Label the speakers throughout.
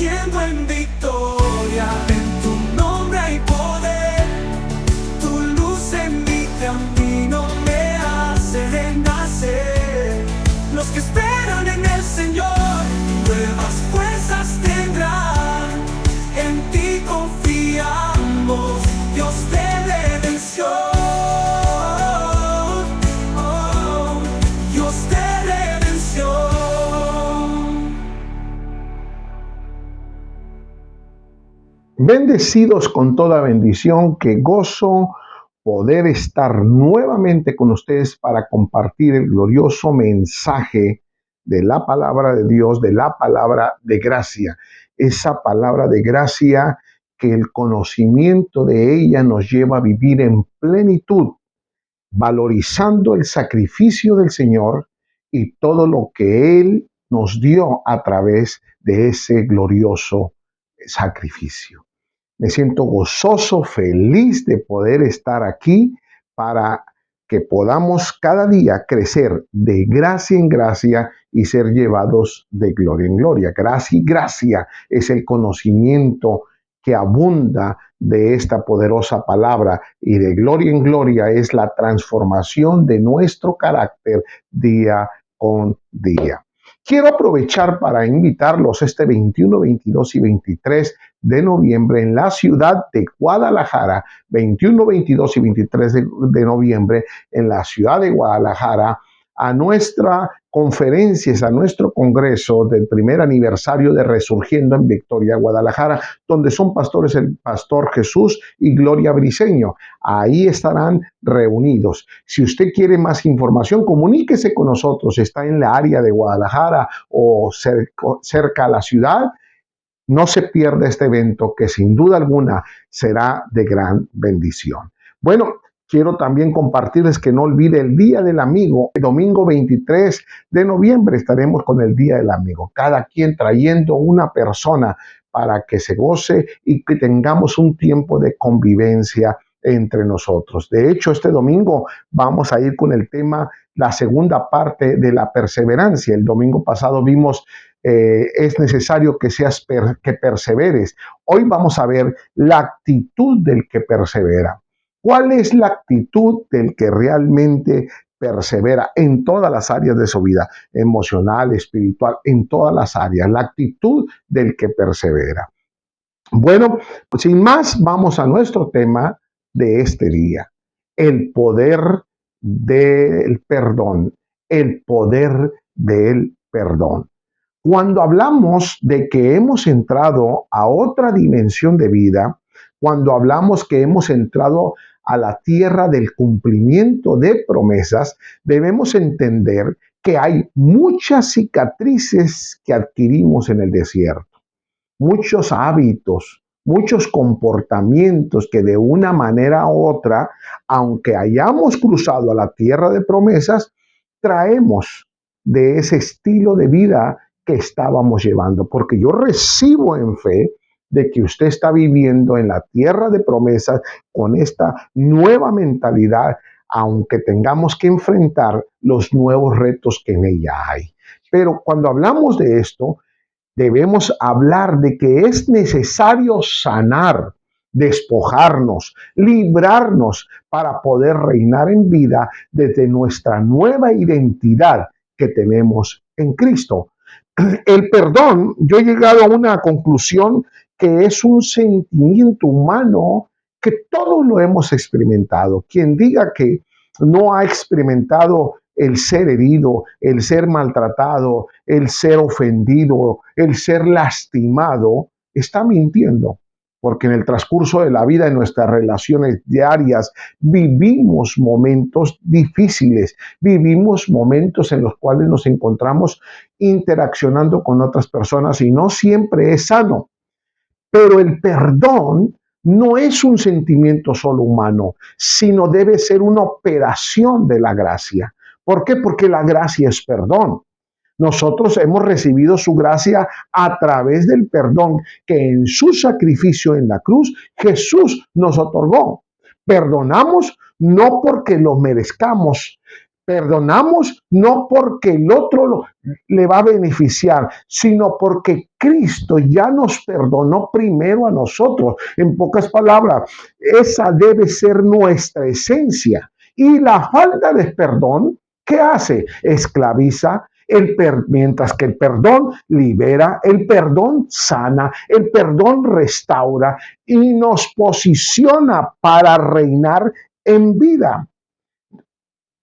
Speaker 1: surgiendo en victoria. En tu nombre hay poder, tu luz en mi camino me hace renacer. Los que esperan en el Señor, nuevas fuerzas tendrán. En ti confiamos, Dios de redención. Oh, Dios de redención.
Speaker 2: Bendecidos con toda bendición, qué gozo poder estar nuevamente con ustedes para compartir el glorioso mensaje de la palabra de Dios, de la palabra de gracia. Esa palabra de gracia que el conocimiento de ella nos lleva a vivir en plenitud, valorizando el sacrificio del Señor y todo lo que Él nos dio a través de ese glorioso sacrificio. Me siento gozoso, feliz de poder estar aquí para que podamos cada día crecer de gracia en gracia y ser llevados de gloria en gloria. Gracia y gracia es el conocimiento que abunda de esta poderosa palabra, y de gloria en gloria es la transformación de nuestro carácter día con día. Quiero aprovechar para invitarlos este 21, 22 y 23 de noviembre en la ciudad de Guadalajara, 21, 22 y 23 de noviembre en la ciudad de Guadalajara, a nuestra conferencia, a nuestro congreso del primer aniversario de Resurgiendo en Victoria, Guadalajara, donde son pastores el pastor Jesús y Gloria Briceño. Ahí estarán reunidos. Si usted quiere más información, comuníquese con nosotros. Está en la área de Guadalajara o cerca a la ciudad. No se pierda este evento que sin duda alguna será de gran bendición. Bueno, quiero también compartirles que no olvide el Día del Amigo. El domingo 23 de noviembre estaremos con el Día del Amigo. Cada quien trayendo una persona para que se goce y que tengamos un tiempo de convivencia entre nosotros. De hecho, este domingo vamos a ir con el tema, la segunda parte de la perseverancia. El domingo pasado vimos es necesario que que perseveres. Hoy vamos a ver la actitud del que persevera. ¿Cuál es la actitud del que realmente persevera en todas las áreas de su vida? Emocional, espiritual, en todas las áreas. La actitud del que persevera. Bueno, pues sin más, vamos a nuestro tema de este día. El poder del perdón. El poder del perdón. Cuando hablamos de que hemos entrado a otra dimensión de vida, cuando hablamos que hemos entrado a la tierra del cumplimiento de promesas, debemos entender que hay muchas cicatrices que adquirimos en el desierto, muchos hábitos, muchos comportamientos que de una manera u otra, aunque hayamos cruzado a la tierra de promesas, traemos de ese estilo de vida que estábamos llevando, porque yo recibo en fe de que usted está viviendo en la tierra de promesas con esta nueva mentalidad, aunque tengamos que enfrentar los nuevos retos que en ella hay. Pero cuando hablamos de esto, debemos hablar de que es necesario sanar, despojarnos, librarnos para poder reinar en vida desde nuestra nueva identidad que tenemos en Cristo. El perdón, yo he llegado a una conclusión que es un sentimiento humano que todos lo hemos experimentado. Quien diga que no ha experimentado el ser herido, el ser maltratado, el ser ofendido, el ser lastimado, está mintiendo. Porque en el transcurso de la vida, en nuestras relaciones diarias, vivimos momentos difíciles, vivimos momentos en los cuales nos encontramos interaccionando con otras personas y no siempre es sano. Pero el perdón no es un sentimiento solo humano, sino debe ser una operación de la gracia. ¿Por qué? Porque la gracia es perdón. Nosotros hemos recibido su gracia a través del perdón que en su sacrificio en la cruz Jesús nos otorgó. Perdonamos no porque lo merezcamos, Perdonamos no porque el otro le va a beneficiar, sino porque Cristo ya nos perdonó primero a nosotros. En pocas palabras, esa debe ser nuestra esencia. Y la falta de perdón, ¿qué hace? Esclaviza. Mientras que el perdón libera, el perdón sana, el perdón restaura y nos posiciona para reinar en vida.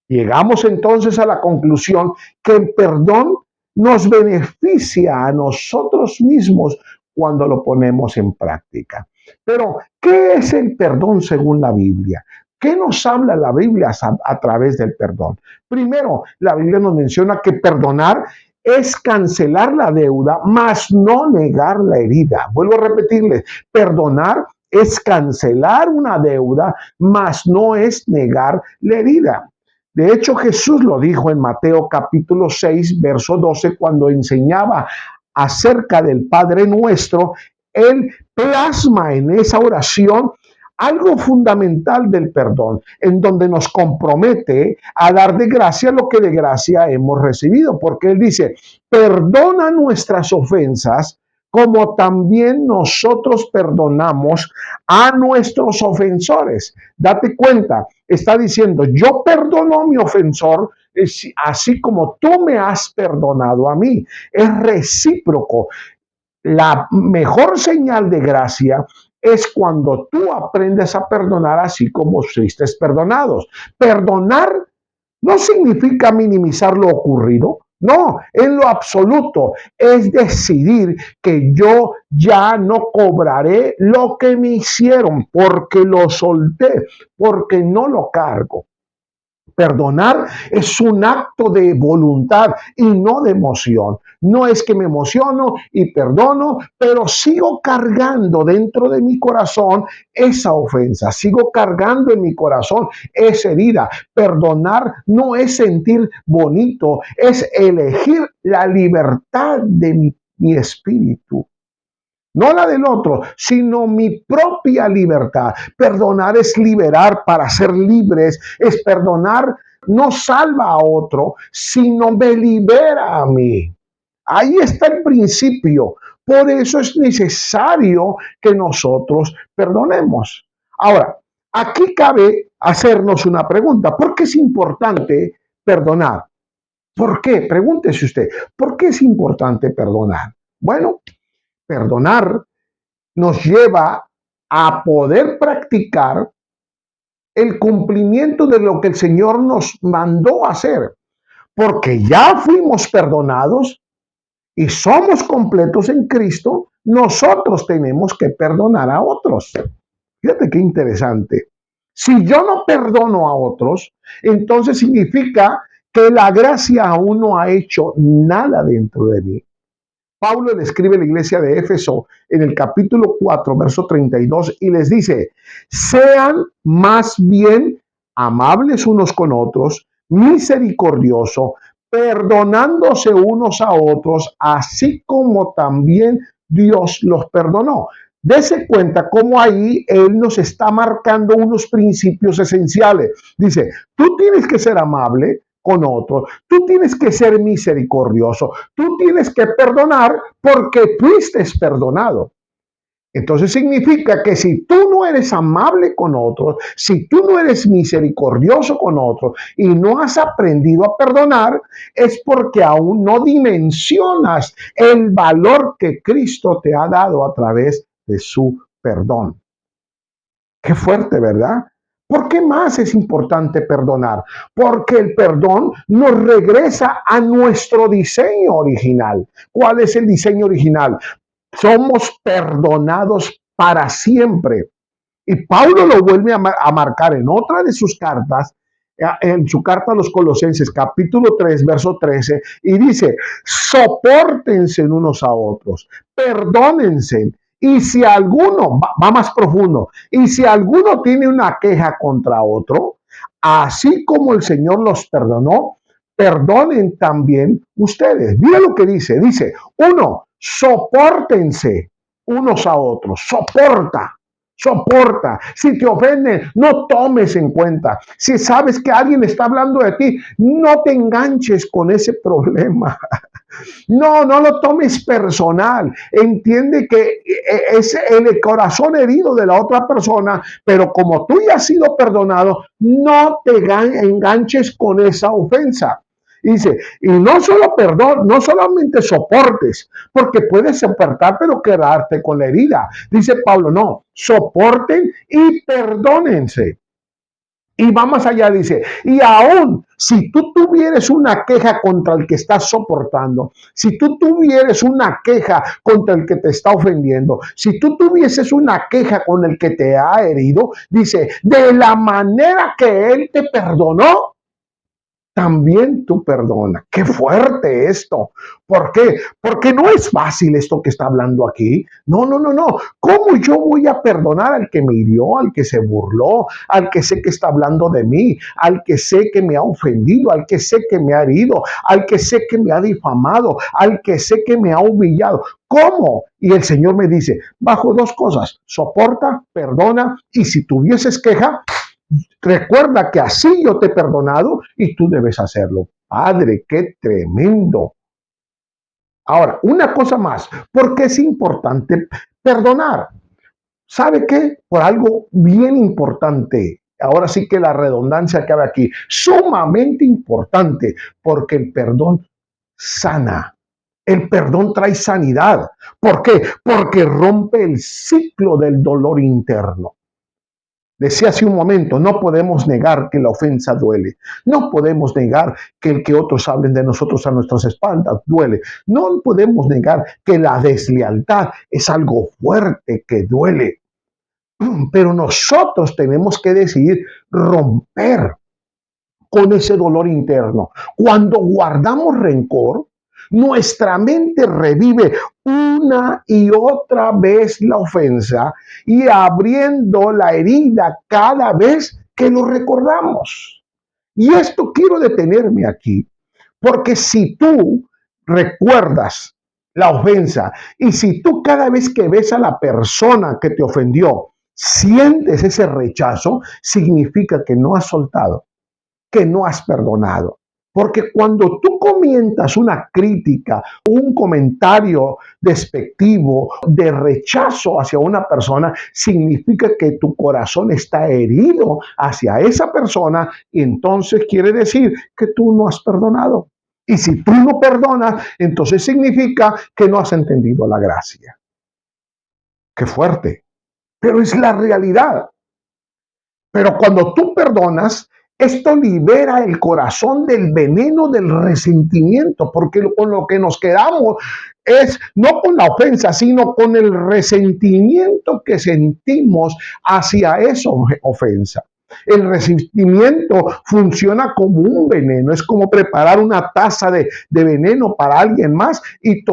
Speaker 2: Llegamos entonces a la conclusión que el perdón nos beneficia a nosotros mismos cuando lo ponemos en práctica. Pero, ¿qué es el perdón según la Biblia? ¿Qué nos habla la Biblia a través del perdón? Primero, la Biblia nos menciona que perdonar es cancelar la deuda, mas no negar la herida. Vuelvo a repetirles, perdonar es cancelar una deuda, mas no es negar la herida. De hecho, Jesús lo dijo en Mateo capítulo 6, verso 12, cuando enseñaba acerca del Padre Nuestro. Él plasma en esa oración algo fundamental del perdón, en donde nos compromete a dar de gracia lo que de gracia hemos recibido, porque Él dice, perdona nuestras ofensas como también nosotros perdonamos a nuestros ofensores. Date cuenta, está diciendo, yo perdono a mi ofensor, así como tú me has perdonado a mí. Es recíproco. La mejor señal de gracia es cuando tú aprendes a perdonar así como fuiste perdonados. Perdonar no significa minimizar lo ocurrido. No, en lo absoluto es decidir que yo ya no cobraré lo que me hicieron porque lo solté, porque no lo cargo. Perdonar es un acto de voluntad y no de emoción. No es que me emociono y perdono, pero sigo cargando dentro de mi corazón esa ofensa, sigo cargando en mi corazón esa herida. Perdonar no es sentir bonito, es elegir la libertad de mi espíritu. No la del otro, sino mi propia libertad. Perdonar es liberar para ser libres. Es perdonar no salva a otro, sino me libera a mí. Ahí está el principio. Por eso es necesario que nosotros perdonemos. Ahora, aquí cabe hacernos una pregunta. ¿Por qué es importante perdonar? ¿Por qué? Pregúntese usted. ¿Por qué es importante perdonar? Bueno, perdonar nos lleva a poder practicar el cumplimiento de lo que el Señor nos mandó hacer, porque ya fuimos perdonados y somos completos en Cristo, nosotros tenemos que perdonar a otros. Fíjate qué interesante. Si yo no perdono a otros, entonces significa que la gracia aún no ha hecho nada dentro de mí. Pablo le escribe a la iglesia de Éfeso en el capítulo 4, verso 32, y les dice, sean más bien amables unos con otros, misericordiosos, perdonándose unos a otros, así como también Dios los perdonó. Dese cuenta cómo ahí Él nos está marcando unos principios esenciales. Dice, tú tienes que ser amable con otros, tú tienes que ser misericordioso, tú tienes que perdonar porque fuiste perdonado. Entonces significa que si tú no eres amable con otros, si tú no eres misericordioso con otros y no has aprendido a perdonar, es porque aún no dimensionas el valor que Cristo te ha dado a través de su perdón. Qué fuerte, ¿verdad? ¿Por qué más es importante perdonar? Porque el perdón nos regresa a nuestro diseño original. ¿Cuál es el diseño original? Somos perdonados para siempre. Y Pablo lo vuelve a marcar en otra de sus cartas, en su carta a los Colosenses, capítulo 3, verso 13, y dice, sopórtense unos a otros, perdónense. Y si alguno, va más profundo, y si alguno tiene una queja contra otro, así como el Señor los perdonó, perdonen también ustedes. Mira lo que dice, uno, sopórtense unos a otros, soporta. Soporta. Si te ofenden, no tomes en cuenta. Si sabes que alguien está hablando de ti, no te enganches con ese problema. No, no lo tomes personal. Entiende que es el corazón herido de la otra persona, pero como tú ya has sido perdonado, no te enganches con esa ofensa. Dice, y no solo perdón, no solamente soportes, porque puedes soportar, pero quedarte con la herida. Dice Pablo, no, soporten y perdónense. Y va más allá, dice, y aún si tú tuvieres una queja contra el que estás soportando, si tú tuvieres una queja contra el que te está ofendiendo, si tú tuvieses una queja con el que te ha herido, dice, de la manera que él te perdonó, también tú perdona. Qué fuerte esto. ¿Por qué? Porque no es fácil esto que está hablando aquí. No, no, no, no. ¿Cómo yo voy a perdonar al que me hirió, al que se burló, al que sé que está hablando de mí, al que sé que me ha ofendido, al que sé que me ha herido, al que sé que me ha difamado, al que sé que me ha humillado? ¿Cómo? Y el Señor me dice, bajo dos cosas, soporta, perdona, y si tuvieses queja, recuerda que así yo te he perdonado y tú debes hacerlo. Padre, qué tremendo. Ahora, una cosa más, ¿por qué es importante perdonar? ¿Sabe qué? Por algo bien importante. Ahora sí que la redundancia que hay aquí, sumamente importante, porque el perdón sana. El perdón trae sanidad. ¿Por qué? Porque rompe el ciclo del dolor interno. Decía hace un momento, no podemos negar que la ofensa duele. No podemos negar que el que otros hablen de nosotros a nuestras espaldas duele. No podemos negar que la deslealtad es algo fuerte que duele. Pero nosotros tenemos que decidir romper con ese dolor interno. Cuando guardamos rencor, nuestra mente revive una y otra vez la ofensa y abriendo la herida cada vez que lo recordamos. Y esto quiero detenerme aquí, porque si tú recuerdas la ofensa y si tú cada vez que ves a la persona que te ofendió, sientes ese rechazo, significa que no has soltado, que no has perdonado. Porque cuando tú comienzas una crítica, un comentario despectivo, de rechazo hacia una persona, significa que tu corazón está herido hacia esa persona y entonces quiere decir que tú no has perdonado. Y si tú no perdonas, entonces significa que no has entendido la gracia. Qué fuerte. Pero es la realidad. Pero cuando tú perdonas, esto libera el corazón del veneno del resentimiento, porque con lo que nos quedamos es no con la ofensa, sino con el resentimiento que sentimos hacia esa ofensa. El resentimiento funciona como un veneno, es como preparar una taza de veneno para alguien más y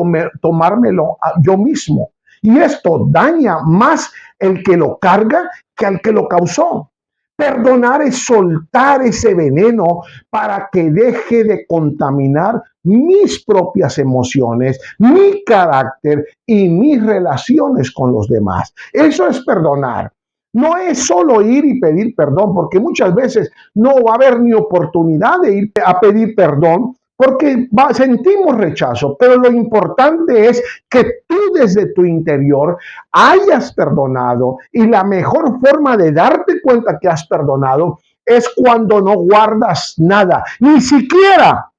Speaker 2: tomármelo yo mismo. Y esto daña más el que lo carga que al que lo causó. Perdonar es soltar ese veneno para que deje de contaminar mis propias emociones, mi carácter y mis relaciones con los demás. Eso es perdonar. No es solo ir y pedir perdón, porque muchas veces no va a haber ni oportunidad de ir a pedir perdón porque sentimos rechazo, pero lo importante es que tú desde tu interior hayas perdonado y la mejor forma de darte cuenta que has perdonado es cuando no guardas nada, ni siquiera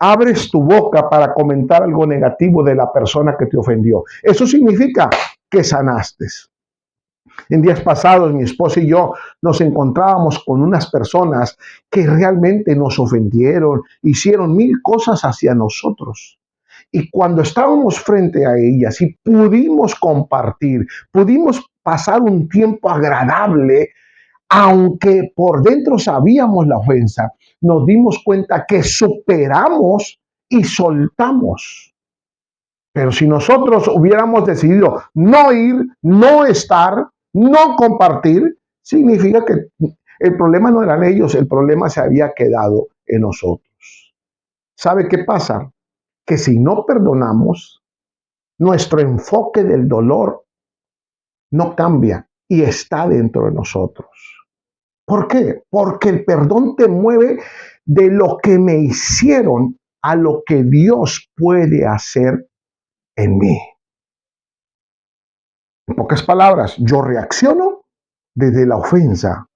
Speaker 2: abres tu boca para comentar algo negativo de la persona que te ofendió. Eso significa que sanaste. En días pasados, mi esposa y yo nos encontrábamos con unas personas que realmente nos ofendieron, hicieron mil cosas hacia nosotros. Y cuando estábamos frente a ellas y pudimos compartir, pudimos pasar un tiempo agradable, aunque por dentro sabíamos la ofensa, nos dimos cuenta que superamos y soltamos. Pero si nosotros hubiéramos decidido no ir, no estar, no compartir, significa que el problema no eran ellos, el problema se había quedado en nosotros. ¿Sabe qué pasa? Que si no perdonamos, nuestro enfoque del dolor no cambia. y está dentro de nosotros. ¿Por qué? Porque el perdón te mueve de lo que me hicieron a lo que Dios puede hacer en mí. En pocas palabras, yo reacciono desde la ofensa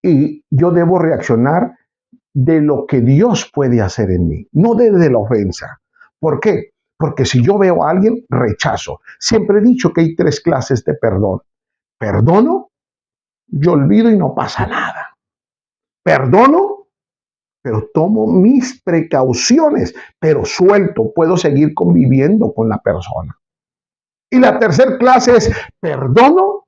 Speaker 2: y yo debo reaccionar de lo que Dios puede hacer en mí, no desde la ofensa. ¿Por qué? Porque si yo veo a alguien, rechazo. Siempre he dicho que hay 3 clases de perdón. Perdono, yo olvido y no pasa nada. Perdono, pero tomo mis precauciones, pero suelto, puedo seguir conviviendo con la persona. Y la tercera clase es perdono,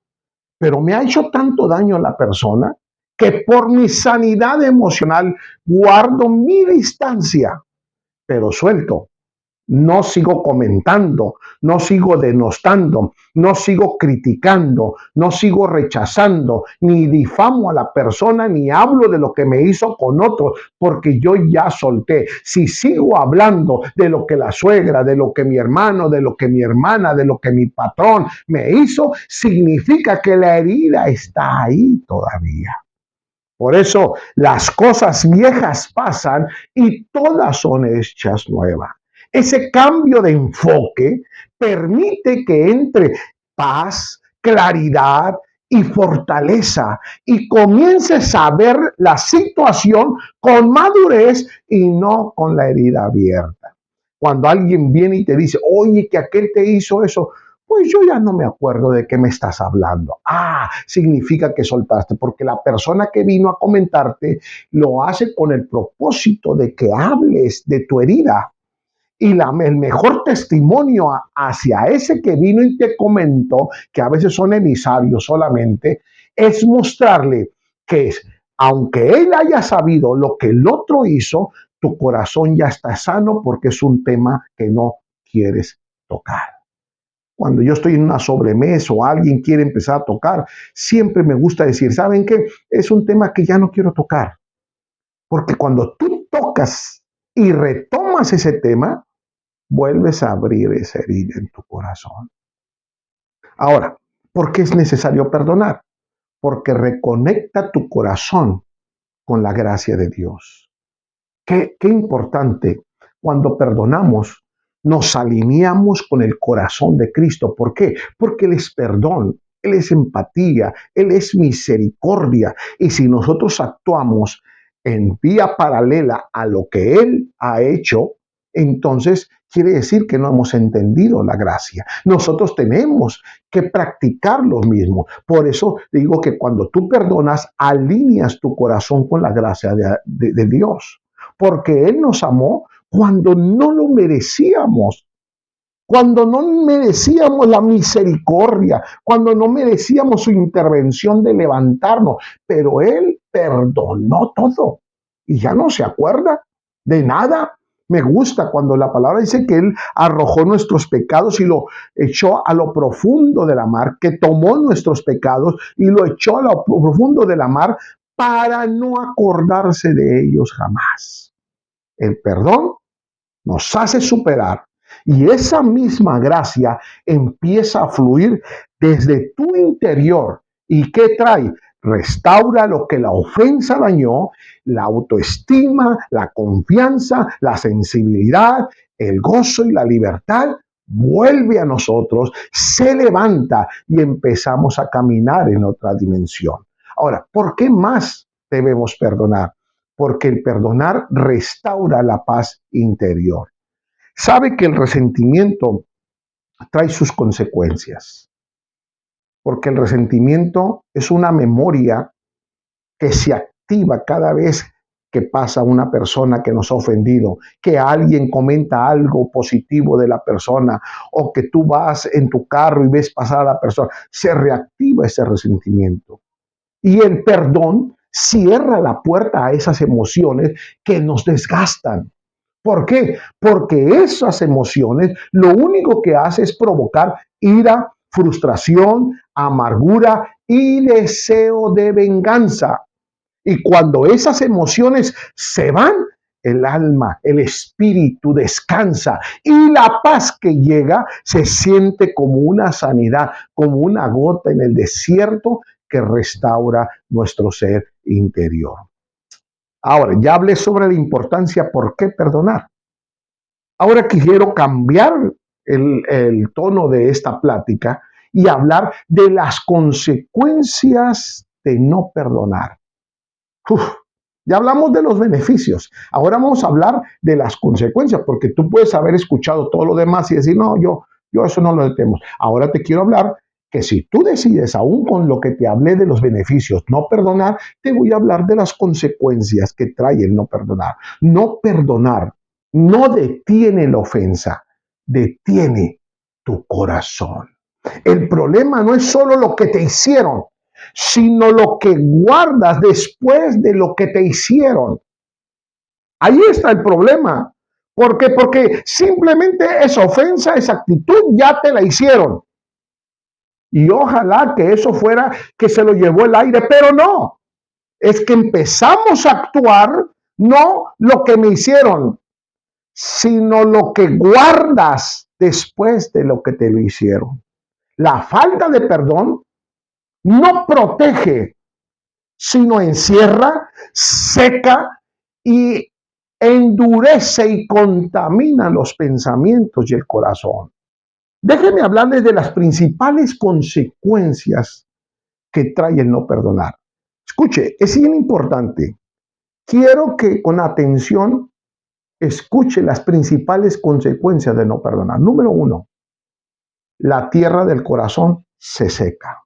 Speaker 2: pero me ha hecho tanto daño a la persona que por mi sanidad emocional guardo mi distancia, pero suelto. No sigo comentando, no sigo denostando, no sigo criticando, no sigo rechazando, ni difamo a la persona, ni hablo de lo que me hizo con otros, porque yo ya solté. Si sigo hablando de lo que la suegra, de lo que mi hermano, de lo que mi hermana, de lo que mi patrón me hizo, significa que la herida está ahí todavía. Por eso las cosas viejas pasan y todas son hechas nuevas. Ese cambio de enfoque permite que entre paz, claridad y fortaleza y comiences a ver la situación con madurez y no con la herida abierta. Cuando alguien viene y te dice, oye, que aquel te hizo eso, pues yo ya no me acuerdo de qué me estás hablando. Ah, significa que soltaste, porque la persona que vino a comentarte lo hace con el propósito de que hables de tu herida. Y el mejor testimonio hacia ese que vino y te comentó, que a veces son emisarios solamente, es mostrarle que aunque él haya sabido lo que el otro hizo, tu corazón ya está sano porque es un tema que no quieres tocar. Cuando yo estoy en una sobremesa o alguien quiere empezar a tocar, siempre me gusta decir, ¿saben qué? Es un tema que ya no quiero tocar. Porque cuando tú tocas y retomas ese tema, vuelves a abrir esa herida en tu corazón. Ahora, ¿por qué es necesario perdonar? Porque reconecta tu corazón con la gracia de Dios. Qué importante. Cuando perdonamos, nos alineamos con el corazón de Cristo. ¿Por qué? Porque Él es perdón, Él es empatía, Él es misericordia. Y si nosotros actuamos en vía paralela a lo que Él ha hecho, entonces quiere decir que no hemos entendido la gracia. Nosotros tenemos que practicar lo mismo. Por eso digo que cuando tú perdonas, alineas tu corazón con la gracia de Dios. Porque Él nos amó cuando no lo merecíamos. Cuando no merecíamos la misericordia, cuando no merecíamos su intervención de levantarnos, pero Él perdonó todo y ya no se acuerda de nada. Me gusta cuando la palabra dice que Él arrojó nuestros pecados y lo echó a lo profundo de la mar, que tomó nuestros pecados y lo echó a lo profundo de la mar para no acordarse de ellos jamás. El perdón nos hace superar y esa misma gracia empieza a fluir desde tu interior. ¿Y qué trae? Restaura lo que la ofensa dañó, la autoestima, la confianza, la sensibilidad, el gozo y la libertad. Vuelve a nosotros, se levanta y empezamos a caminar en otra dimensión. Ahora, ¿por qué más debemos perdonar? Porque el perdonar restaura la paz interior. Sabe que el resentimiento trae sus consecuencias, porque el resentimiento es una memoria que se activa cada vez que pasa una persona que nos ha ofendido, que alguien comenta algo positivo de la persona o que tú vas en tu carro y ves pasar a la persona, se reactiva ese resentimiento. Y el perdón cierra la puerta a esas emociones que nos desgastan. ¿Por qué? Porque esas emociones lo único que hace es provocar ira, frustración, amargura y deseo de venganza. Y cuando esas emociones se van, el alma, el espíritu descansa y la paz que llega se siente como una sanidad, como una gota en el desierto que restaura nuestro ser interior. Ahora, ya hablé sobre la importancia por qué perdonar. Ahora quiero cambiar el tono de esta plática y hablar de las consecuencias de no perdonar. Uf, ya hablamos de los beneficios. Ahora vamos a hablar de las consecuencias, porque tú puedes haber escuchado todo lo demás y decir, no, yo eso no lo tenemos. Ahora te quiero hablar que si tú decides, aún con lo que te hablé de los beneficios, no perdonar, te voy a hablar de las consecuencias que trae el no perdonar. No perdonar no detiene la ofensa, detiene tu corazón. El problema no es solo lo que te hicieron, sino lo que guardas después de lo que te hicieron. Ahí está el problema. ¿Por qué? Porque simplemente esa ofensa, esa actitud ya te la hicieron. Y ojalá que eso fuera que se lo llevó el aire, pero no. Es que empezamos a actuar no lo que me hicieron, sino lo que guardas después de lo que te lo hicieron. La falta de perdón no protege, sino encierra, seca y endurece y contamina los pensamientos y el corazón. Déjenme hablarles de las principales consecuencias que trae el no perdonar. Escuche, es bien importante. Quiero que con atención escuche las principales consecuencias de no perdonar. Número 1, la tierra del corazón se seca.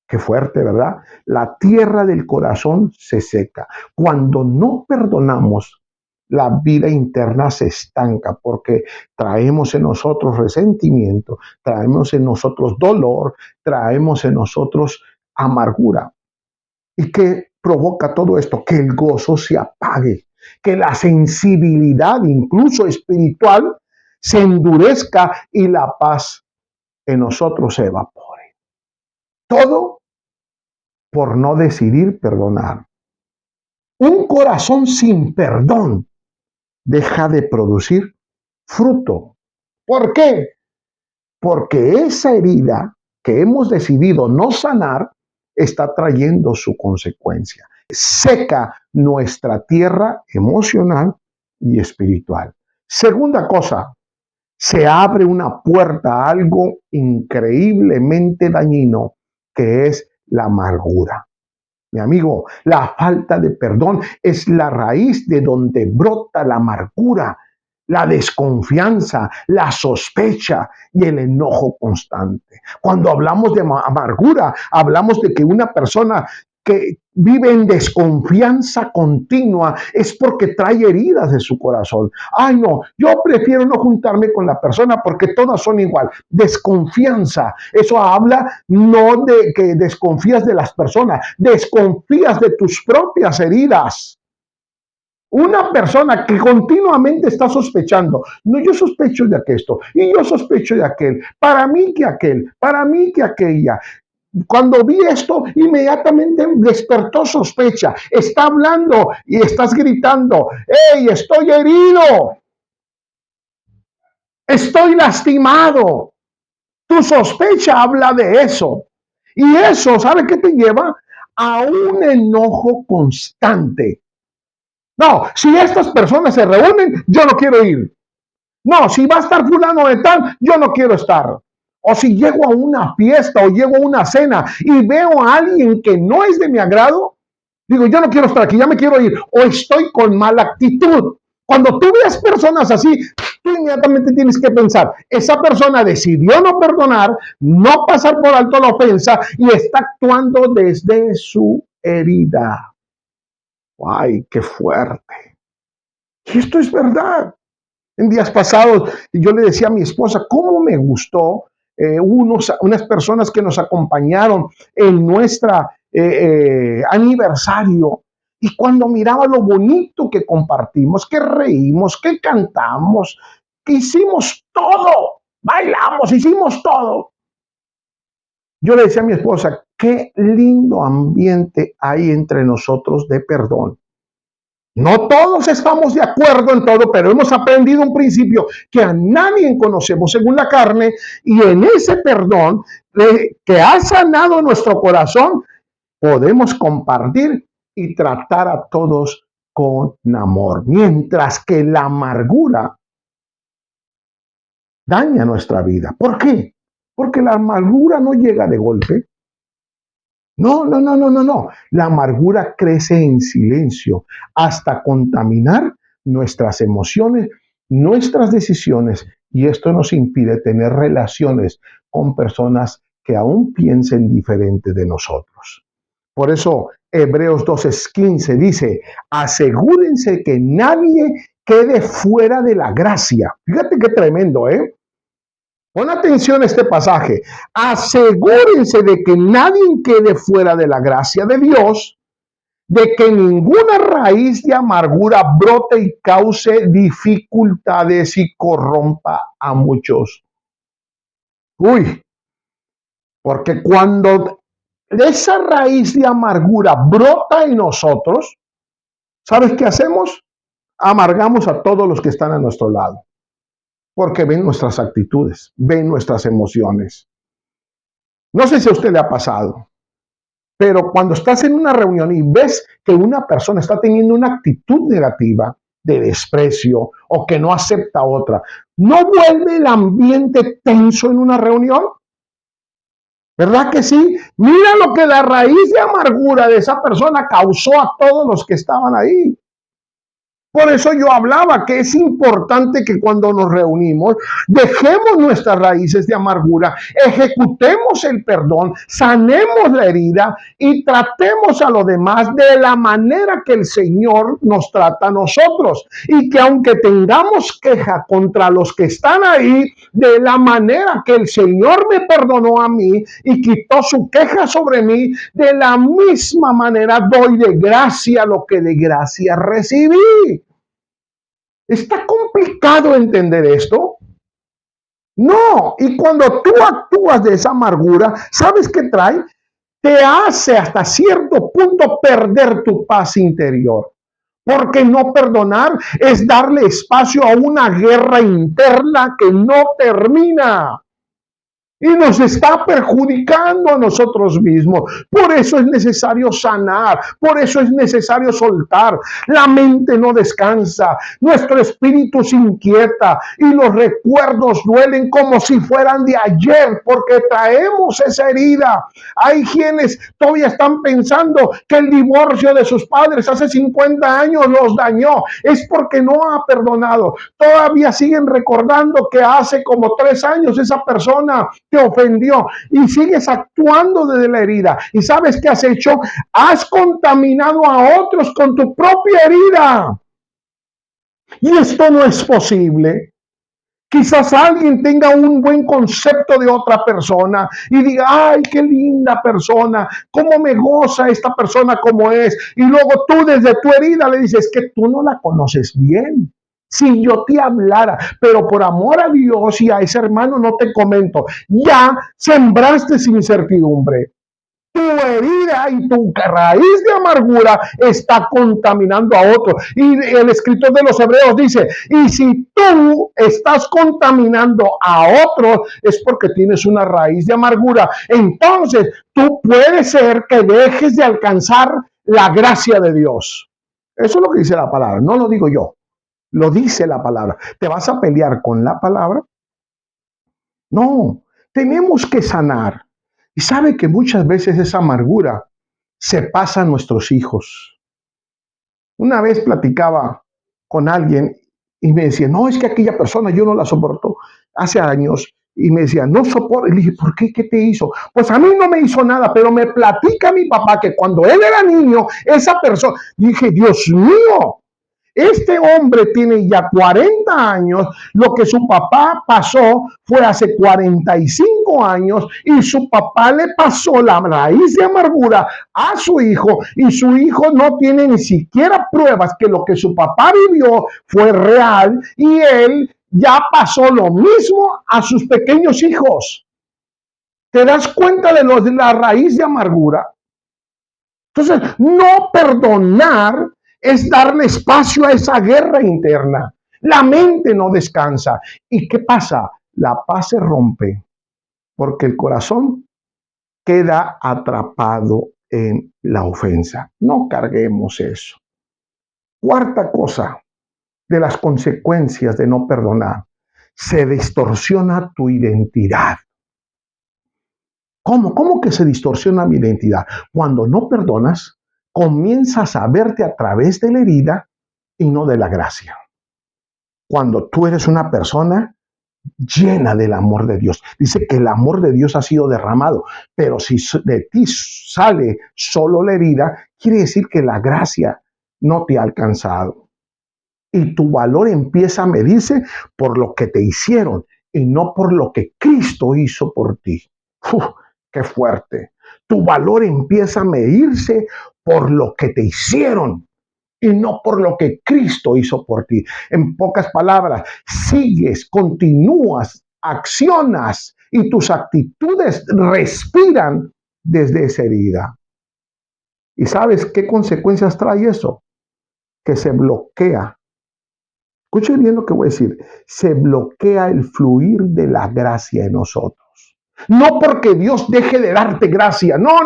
Speaker 2: Qué fuerte, ¿verdad? La tierra del corazón se seca. Cuando no perdonamos, la vida interna se estanca porque traemos en nosotros resentimiento, traemos en nosotros dolor, traemos en nosotros amargura. ¿Y qué provoca todo esto? Que el gozo se apague, que la sensibilidad, incluso espiritual, se endurezca y la paz en nosotros se evapore. Todo por no decidir perdonar. Un corazón sin perdón deja de producir fruto. ¿Por qué? Porque esa herida que hemos decidido no sanar está trayendo su consecuencia. Seca nuestra tierra emocional y espiritual. Segunda cosa, se abre una puerta a algo increíblemente dañino, que es la amargura. Mi amigo, la falta de perdón es la raíz de donde brota la amargura, la desconfianza, la sospecha y el enojo constante. Cuando hablamos de amargura, hablamos de que una persona que vive en desconfianza continua es porque trae heridas de su corazón. Ay, no, yo prefiero no juntarme con la persona porque todas son igual. Desconfianza, eso habla no de que desconfías de las personas, desconfías de tus propias heridas. Una persona que continuamente está sospechando, no, yo sospecho de esto y yo sospecho de aquel, para mí que aquel, para mí que aquella. Cuando vi esto, inmediatamente despertó sospecha. Está hablando y estás gritando, ¡hey, estoy herido! Estoy lastimado. Tu sospecha habla de eso. Y eso, ¿sabe qué te lleva? A un enojo constante. No, si estas personas se reúnen, yo no quiero ir. No, si va a estar fulano de tal, yo no quiero estar. O si llego a una fiesta o llego a una cena y veo a alguien que no es de mi agrado, digo, yo no quiero estar aquí, ya me quiero ir. O estoy con mala actitud. Cuando tú ves personas así, tú inmediatamente tienes que pensar, esa persona decidió no perdonar, no pasar por alto la ofensa y está actuando desde su herida. ¡Ay, qué fuerte! Y esto es verdad. En días pasados yo le decía a mi esposa, ¿cómo me gustó unas personas que nos acompañaron en nuestra aniversario? Y cuando miraba lo bonito que compartimos, que reímos, que cantamos, que hicimos todo, bailamos, hicimos todo. Yo le decía a mi esposa, qué lindo ambiente hay entre nosotros de perdón. No todos estamos de acuerdo en todo, pero hemos aprendido un principio que a nadie conocemos según la carne, y en ese perdón que ha sanado nuestro corazón, podemos compartir y tratar a todos con amor, mientras que la amargura daña nuestra vida. ¿Por qué? Porque la amargura no llega de golpe. No, no, no, no, no, no. La amargura crece en silencio hasta contaminar nuestras emociones, nuestras decisiones, y esto nos impide tener relaciones con personas que aún piensen diferente de nosotros. Por eso Hebreos 12:15 dice, asegúrense que nadie quede fuera de la gracia. Fíjate qué tremendo, ¿eh? Pon atención a este pasaje. Asegúrense de que nadie quede fuera de la gracia de Dios, de que ninguna raíz de amargura brote y cause dificultades y corrompa a muchos. Uy, porque cuando esa raíz de amargura brota en nosotros, ¿sabes qué hacemos? Amargamos a todos los que están a nuestro lado, porque ven nuestras actitudes, ven nuestras emociones. No sé si a usted le ha pasado, pero cuando estás en una reunión y ves que una persona está teniendo una actitud negativa, de desprecio o que no acepta a otra, ¿no vuelve el ambiente tenso en una reunión? ¿Verdad que sí? Mira lo que la raíz de amargura de esa persona causó a todos los que estaban ahí. Por eso yo hablaba que es importante que cuando nos reunimos dejemos nuestras raíces de amargura, ejecutemos el perdón, sanemos la herida y tratemos a los demás de la manera que el Señor nos trata a nosotros. Y que aunque tengamos queja contra los que están ahí, de la manera que el Señor me perdonó a mí y quitó su queja sobre mí, de la misma manera doy de gracia lo que de gracia recibí. ¿Está complicado entender esto? No, y cuando tú actúas de esa amargura, ¿sabes qué trae? Te hace hasta cierto punto perder tu paz interior. Porque no perdonar es darle espacio a una guerra interna que no termina. Y nos está perjudicando a nosotros mismos. Por eso es necesario sanar, por eso es necesario soltar. La mente no descansa, nuestro espíritu se inquieta y los recuerdos duelen como si fueran de ayer, porque traemos esa herida. Hay quienes todavía están pensando que el divorcio de sus padres hace 50 años los dañó. Es porque no ha perdonado. Todavía siguen recordando que hace como 3 años esa persona te ofendió y sigues actuando desde la herida. ¿Y sabes qué has hecho? Has contaminado a otros con tu propia herida. Y esto no es posible. Quizás alguien tenga un buen concepto de otra persona y diga, ay, qué linda persona, cómo me goza esta persona como es. Y luego tú desde tu herida le dices que tú no la conoces bien. Si yo te hablara, pero por amor a Dios y a ese hermano no te comento, ya sembraste incertidumbre. Tu herida y tu raíz de amargura está contaminando a otro. Y el escritor de los Hebreos dice, y si tú estás contaminando a otros, es porque tienes una raíz de amargura. Entonces, tú puedes ser que dejes de alcanzar la gracia de Dios. Eso es lo que dice la palabra, no lo digo yo. Lo dice la palabra. ¿Te vas a pelear con la palabra? No, tenemos que sanar. Y sabe que muchas veces esa amargura se pasa a nuestros hijos. Una vez platicaba con alguien y me decía, no, es que aquella persona yo no la soporto hace años. Y me decía, no soporto. Y le dije, ¿por qué? ¿Qué te hizo? Pues a mí no me hizo nada, pero me platica mi papá que cuando él era niño, esa persona, dije, Dios mío, este hombre tiene ya 40 años, lo que su papá pasó fue hace 45 años y su papá le pasó la raíz de amargura a su hijo y su hijo no tiene ni siquiera pruebas que lo que su papá vivió fue real y él ya pasó lo mismo a sus pequeños hijos. ¿Te das cuenta de la raíz de amargura? Entonces, no perdonar es darle espacio a esa guerra interna. La mente no descansa. ¿Y qué pasa? La paz se rompe porque el corazón queda atrapado en la ofensa. No carguemos eso. Cuarta cosa de las consecuencias de no perdonar. Se distorsiona tu identidad. ¿Cómo? ¿Cómo que se distorsiona mi identidad? Cuando no perdonas, comienzas a verte a través de la herida y no de la gracia. Cuando tú eres una persona llena del amor de Dios. Dice que el amor de Dios ha sido derramado, pero si de ti sale solo la herida, quiere decir que la gracia no te ha alcanzado. Y tu valor empieza a medirse por lo que te hicieron y no por lo que Cristo hizo por ti. ¡Uf! ¡Qué fuerte! Tu valor empieza a medirse por lo que te hicieron y no por lo que Cristo hizo por ti. En pocas palabras, sigues, continúas, accionas y tus actitudes respiran desde esa herida. ¿Y sabes qué consecuencias trae eso? Que se bloquea. Escuchen bien lo que voy a decir. Se bloquea el fluir de la gracia en nosotros. No porque Dios deje de darte gracia, no,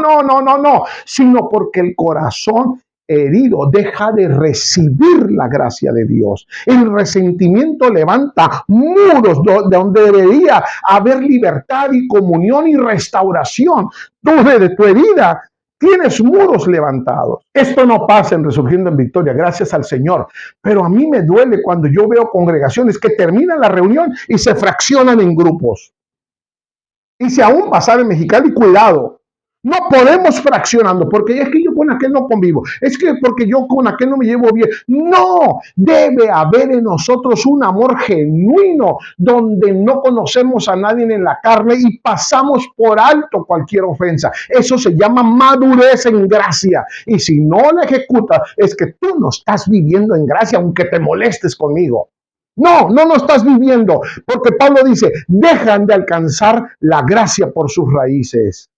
Speaker 2: sino porque el corazón herido deja de recibir la gracia de Dios. El resentimiento levanta muros de donde debería haber libertad y comunión y restauración. Tú de tu herida tienes muros levantados. Esto no pasa en Resurgiendo en Victoria, gracias al Señor. Pero a mí me duele cuando yo veo congregaciones que terminan la reunión y se fraccionan en grupos. Y si aún pasar en Mexicali, cuidado. No podemos fraccionando, porque es que yo con aquel no convivo, es que porque yo con aquel no me llevo bien. No, debe haber en nosotros un amor genuino, donde no conocemos a nadie en la carne y pasamos por alto cualquier ofensa. Eso se llama madurez en gracia. Y si no la ejecutas, es que tú no estás viviendo en gracia, aunque te molestes conmigo. No lo estás viviendo, porque Pablo dice, dejan de alcanzar la gracia por sus raíces.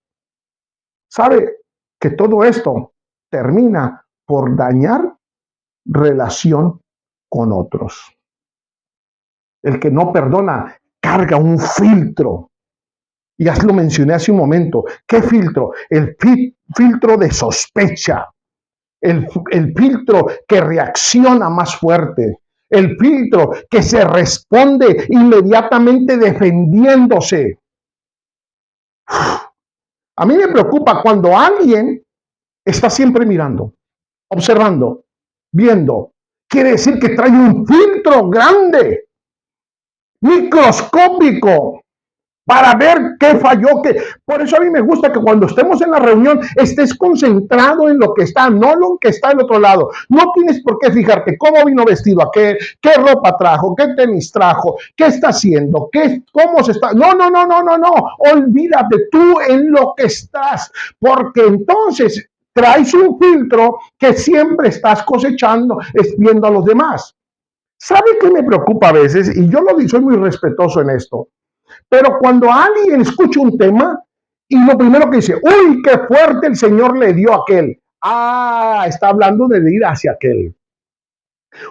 Speaker 2: ¿Sabe que todo esto termina por dañar relación con otros? El que no perdona carga un filtro. Y ya lo mencioné hace un momento. ¿Qué filtro? El filtro de sospecha. El filtro que reacciona más fuerte. El filtro que se responde inmediatamente defendiéndose. A mí me preocupa cuando alguien está siempre mirando, observando, viendo. Quiere decir que trae un filtro grande, microscópico, para ver qué falló. Por eso a mí me gusta que cuando estemos en la reunión estés concentrado en lo que está, no lo que está al otro lado. No tienes por qué fijarte cómo vino vestido aquel, qué ropa trajo, qué tenis trajo, qué está haciendo, cómo se está. No. Olvídate tú en lo que estás, porque entonces traes un filtro que siempre estás cosechando, viendo a los demás. ¿Sabe qué me preocupa a veces? Y yo soy muy respetuoso en esto. Pero cuando alguien escucha un tema y lo primero que dice, uy, qué fuerte el Señor le dio a aquel. Está hablando de ir hacia aquel.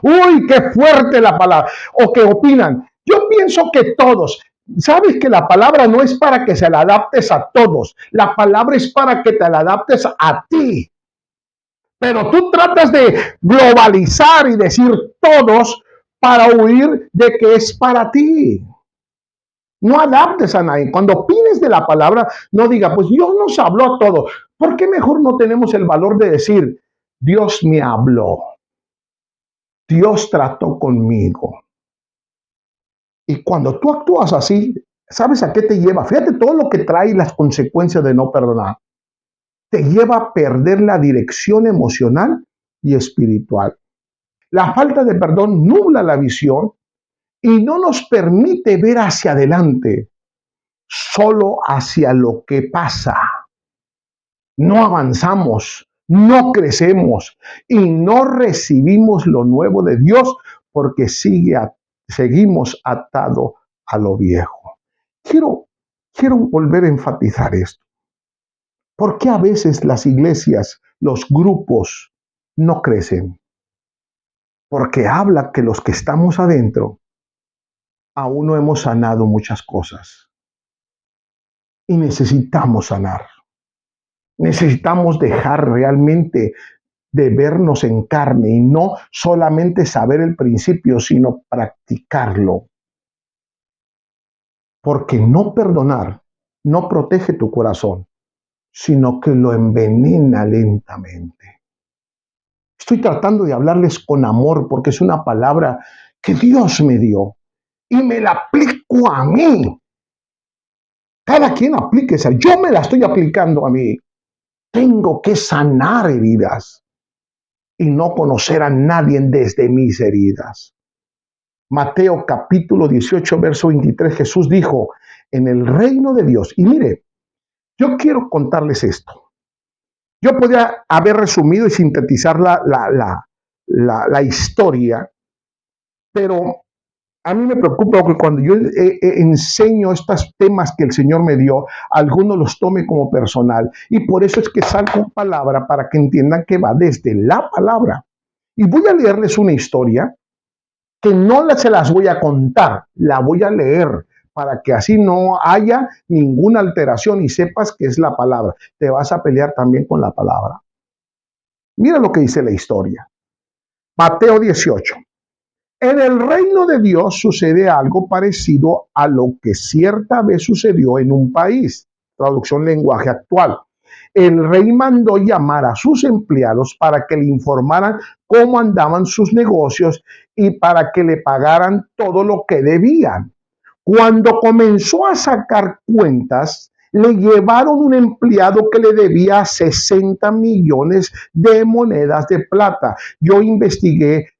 Speaker 2: Uy, qué fuerte la palabra. O que opinan. Yo pienso que todos, sabes que la palabra no es para que se la adaptes a todos. La palabra es para que te la adaptes a ti. Pero tú tratas de globalizar y decir todos para huir de que es para ti. No adaptes a nadie. Cuando opines de la palabra, no diga, pues Dios nos habló a todos. ¿Por qué mejor no tenemos el valor de decir, Dios me habló? Dios trató conmigo. Y cuando tú actúas así, ¿sabes a qué te lleva? Fíjate todo lo que trae las consecuencias de no perdonar. Te lleva a perder la dirección emocional y espiritual. La falta de perdón nubla la visión y no nos permite ver hacia adelante, solo hacia lo que pasa. No avanzamos, no crecemos y no recibimos lo nuevo de Dios porque seguimos atados a lo viejo. Quiero volver a enfatizar esto. ¿Por qué a veces las iglesias, los grupos, no crecen? porque habla que los que estamos adentro aún no hemos sanado muchas cosas y necesitamos sanar. Necesitamos dejar realmente de vernos en carne y no solamente saber el principio, sino practicarlo. Porque no perdonar no protege tu corazón, sino que lo envenena lentamente. Estoy tratando de hablarles con amor porque es una palabra que Dios me dio y me la aplico a mí. Cada quien aplíquese. Yo me la estoy aplicando a mí. Tengo que sanar heridas y no conocer a nadie desde mis heridas. Mateo capítulo 18, verso 23, Jesús dijo, en el reino de Dios, y mire, yo quiero contarles esto. Yo podría haber resumido y sintetizar la historia, pero a mí me preocupa que cuando yo enseño estos temas que el Señor me dio, algunos los tome como personal. Y por eso es que salgo palabra para que entiendan que va desde la palabra. Y voy a leerles una historia que no se las voy a contar, la voy a leer para que así no haya ninguna alteración y sepas que es la palabra. Te vas a pelear también con la palabra. Mira lo que dice la historia. Mateo 18. En el reino de Dios sucede algo parecido a lo que cierta vez sucedió en un país. Traducción lenguaje actual. El rey mandó llamar a sus empleados para que le informaran cómo andaban sus negocios y para que le pagaran todo lo que debían. Cuando comenzó a sacar cuentas, le llevaron un empleado que le debía 60 millones de monedas de plata. Yo investigué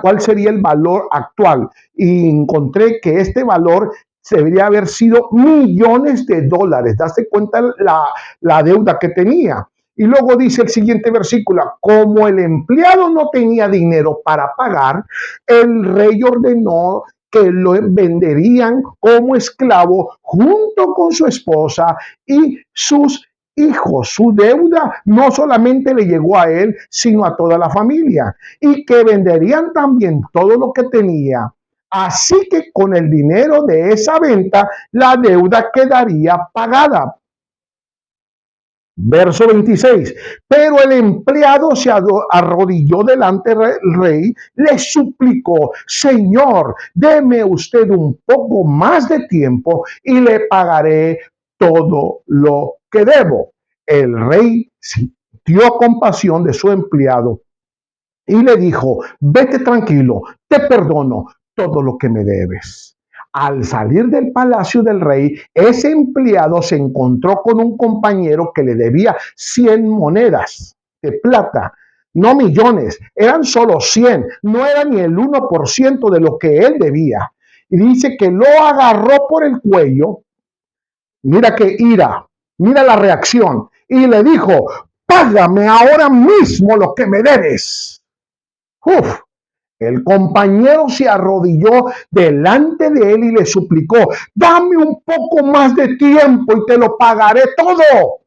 Speaker 2: cuál sería el valor actual y encontré que este valor debería haber sido millones de dólares. Daste cuenta la deuda que tenía. Y luego dice el siguiente versículo, como el empleado no tenía dinero para pagar, el rey ordenó que lo venderían como esclavo junto con su esposa y sus hijos. Su deuda no solamente le llegó a él, sino a toda la familia. Y que venderían también todo lo que tenía. Así que con el dinero de esa venta, la deuda quedaría pagada. Verso 26. Pero el empleado se arrodilló delante del rey, le suplicó, Señor, deme usted un poco más de tiempo y le pagaré todo lo que debo. El rey sintió compasión de su empleado y le dijo, vete tranquilo, te perdono todo lo que me debes. Al salir del palacio del rey, ese empleado se encontró con un compañero que le debía 100 monedas de plata, no millones, eran solo 100, no era ni el 1% de lo que él debía. Y dice que lo agarró por el cuello, mira qué ira, mira la reacción, y le dijo, págame ahora mismo lo que me debes. Uf, el compañero se arrodilló delante de él y le suplicó, dame un poco más de tiempo y te lo pagaré todo.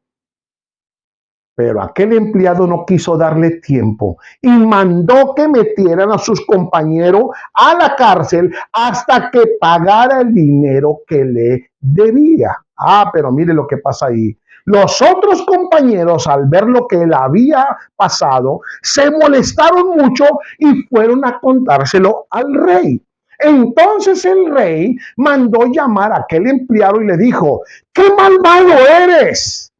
Speaker 2: Pero aquel empleado no quiso darle tiempo y mandó que metieran a sus compañeros a la cárcel hasta que pagara el dinero que le debía. Pero mire lo que pasa ahí. Los otros compañeros, al ver lo que le había pasado, se molestaron mucho y fueron a contárselo al rey. Entonces el rey mandó llamar a aquel empleado y le dijo, ¡qué malvado eres!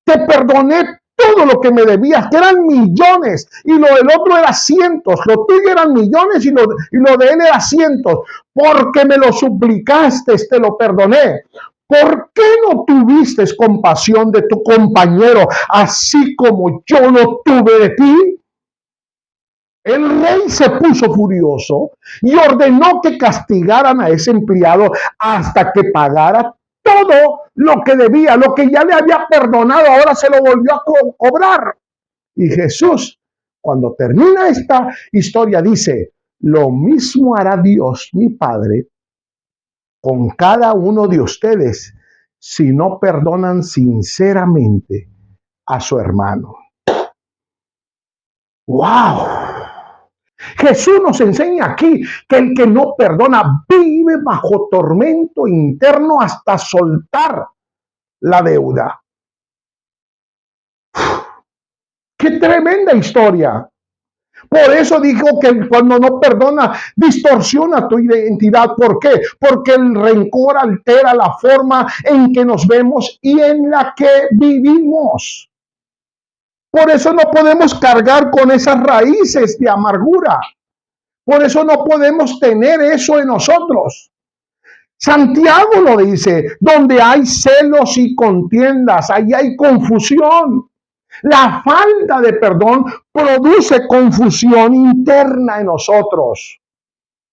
Speaker 2: Te perdoné todo lo que me debías, que eran millones, y lo del otro era cientos. Lo tuyo eran millones y lo de él era cientos. Porque me lo suplicaste, te lo perdoné. ¿Por qué no tuviste compasión de tu compañero, así como yo lo tuve de ti? El rey se puso furioso y ordenó que castigaran a ese empleado hasta que pagara todo lo que debía, lo que ya le había perdonado, ahora se lo volvió a cobrar. Y Jesús, cuando termina esta historia, dice, lo mismo hará Dios, mi Padre, con cada uno de ustedes si no perdonan sinceramente a su hermano. ¡Wow! Jesús nos enseña aquí que el que no perdona vive bajo tormento interno hasta soltar la deuda. ¡Qué tremenda historia! Por eso dijo que cuando no perdona, distorsiona tu identidad. ¿Por qué? Porque el rencor altera la forma en que nos vemos y en la que vivimos. Por eso no podemos cargar con esas raíces de amargura. Por eso no podemos tener eso en nosotros. Santiago lo dice, donde hay celos y contiendas, ahí hay confusión. La falta de perdón produce confusión interna en nosotros.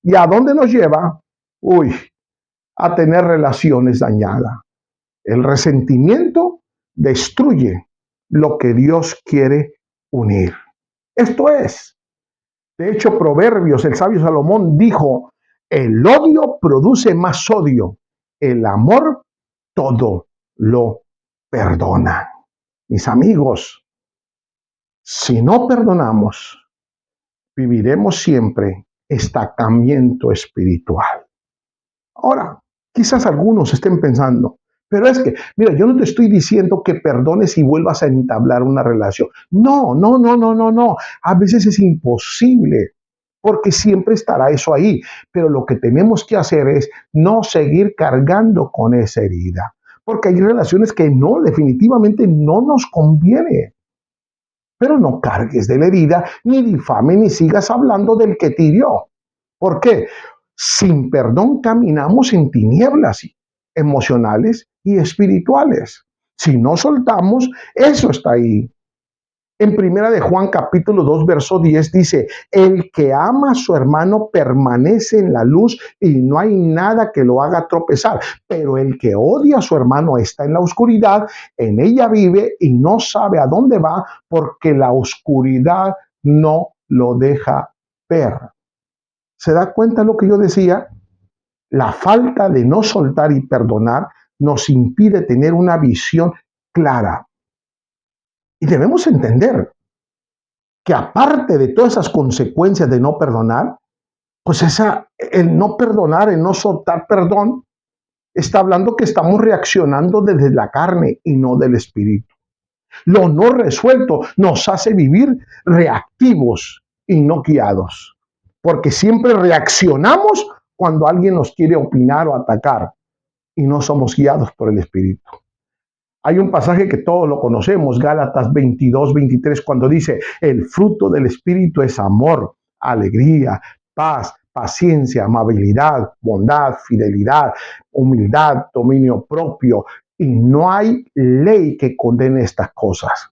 Speaker 2: ¿Y a dónde nos lleva? Uy, a tener relaciones dañadas. El resentimiento destruye lo que Dios quiere unir. Esto es, de hecho, Proverbios, el sabio Salomón dijo, el odio produce más odio, el amor todo lo perdona. Mis amigos, si no perdonamos, viviremos siempre estancamiento espiritual. Ahora, quizás algunos estén pensando, pero es que, mira, yo no te estoy diciendo que perdones y vuelvas a entablar una relación. No, no, no, no, no, no. A veces es imposible, porque siempre estará eso ahí. Pero lo que tenemos que hacer es no seguir cargando con esa herida, porque hay relaciones que no, definitivamente no nos conviene. Pero no cargues de la herida, ni difames, ni sigas hablando del que te hirió. ¿Por qué? Sin perdón caminamos en tinieblas emocionales y espirituales. Si no soltamos, eso está ahí. En primera de Juan capítulo 2 verso 10 dice, el que ama a su hermano permanece en la luz y no hay nada que lo haga tropezar, pero el que odia a su hermano está en la oscuridad, en ella vive y no sabe a dónde va porque la oscuridad no lo deja ver. ¿Se da cuenta lo que yo decía? La falta de no soltar y perdonar nos impide tener una visión clara. Y debemos entender que aparte de todas esas consecuencias de no perdonar, pues el no perdonar, el no soltar perdón, está hablando que estamos reaccionando desde la carne y no del espíritu. Lo no resuelto nos hace vivir reactivos y no guiados, porque siempre reaccionamos cuando alguien nos quiere opinar o atacar y no somos guiados por el espíritu. Hay un pasaje que todos lo conocemos, Gálatas 22, 23, cuando dice, el fruto del Espíritu es amor, alegría, paz, paciencia, amabilidad, bondad, fidelidad, humildad, dominio propio. Y no hay ley que condene estas cosas.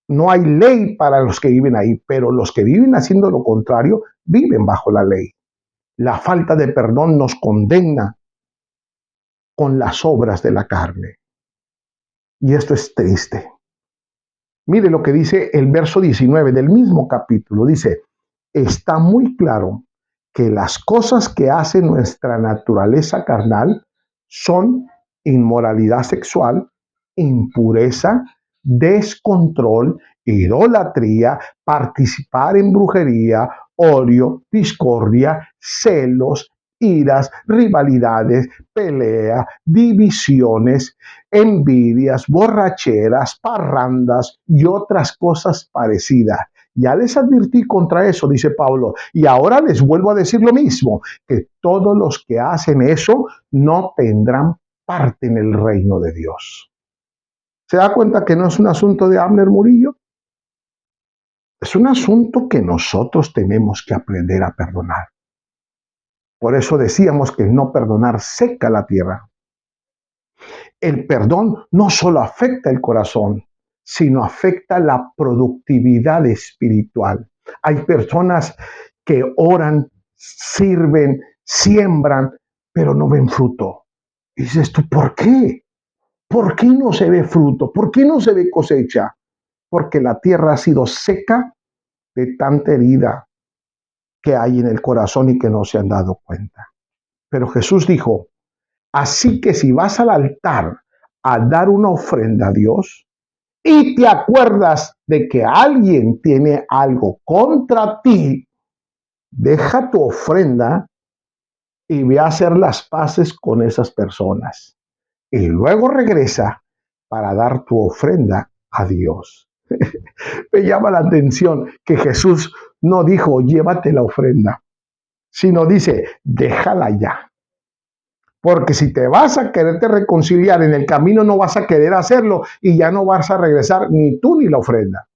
Speaker 2: No hay ley para los que viven ahí, pero los que viven haciendo lo contrario viven bajo la ley. La falta de perdón nos condena con las obras de la carne. Y esto es triste. Mire lo que dice el verso 19 del mismo capítulo. Dice, está muy claro que las cosas que hace nuestra naturaleza carnal son inmoralidad sexual, impureza, descontrol, idolatría, participar en brujería, odio, discordia, celos, iras, rivalidades, pelea, divisiones, envidias, borracheras, parrandas y otras cosas parecidas. Ya les advertí contra eso, dice Pablo, y ahora les vuelvo a decir lo mismo, que todos los que hacen eso no tendrán parte en el reino de Dios. ¿Se da cuenta que no es un asunto de Abner Murillo? Es un asunto que nosotros tenemos que aprender a perdonar. Por eso decíamos que el no perdonar seca la tierra. El perdón no solo afecta el corazón, sino afecta la productividad espiritual. Hay personas que oran, sirven, siembran, pero no ven fruto. Y dices tú, ¿por qué? ¿Por qué no se ve fruto? ¿Por qué no se ve cosecha? Porque la tierra ha sido seca de tanta herida que hay en el corazón y que no se han dado cuenta. Pero Jesús dijo, así que si vas al altar a dar una ofrenda a Dios y te acuerdas de que alguien tiene algo contra ti, Deja tu ofrenda y ve a hacer las paces con esas personas. Y luego regresa para dar tu ofrenda a Dios. Me llama la atención que Jesús no dijo, llévate la ofrenda, sino dice, déjala ya. Porque si te vas a quererte reconciliar en el camino, no vas a querer hacerlo y ya no vas a regresar ni tú ni la ofrenda.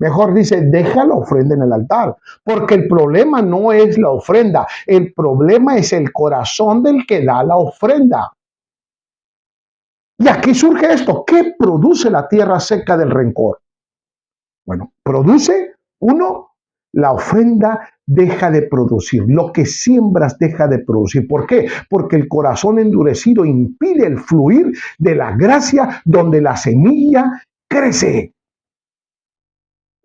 Speaker 2: Mejor dice, deja la ofrenda en el altar, porque el problema no es la ofrenda, el problema es el corazón del que da la ofrenda. Y aquí surge esto, ¿qué produce la tierra seca del rencor? Bueno, produce, uno, la ofrenda deja de producir, lo que siembras deja de producir. ¿Por qué? Porque el corazón endurecido impide el fluir de la gracia donde la semilla crece.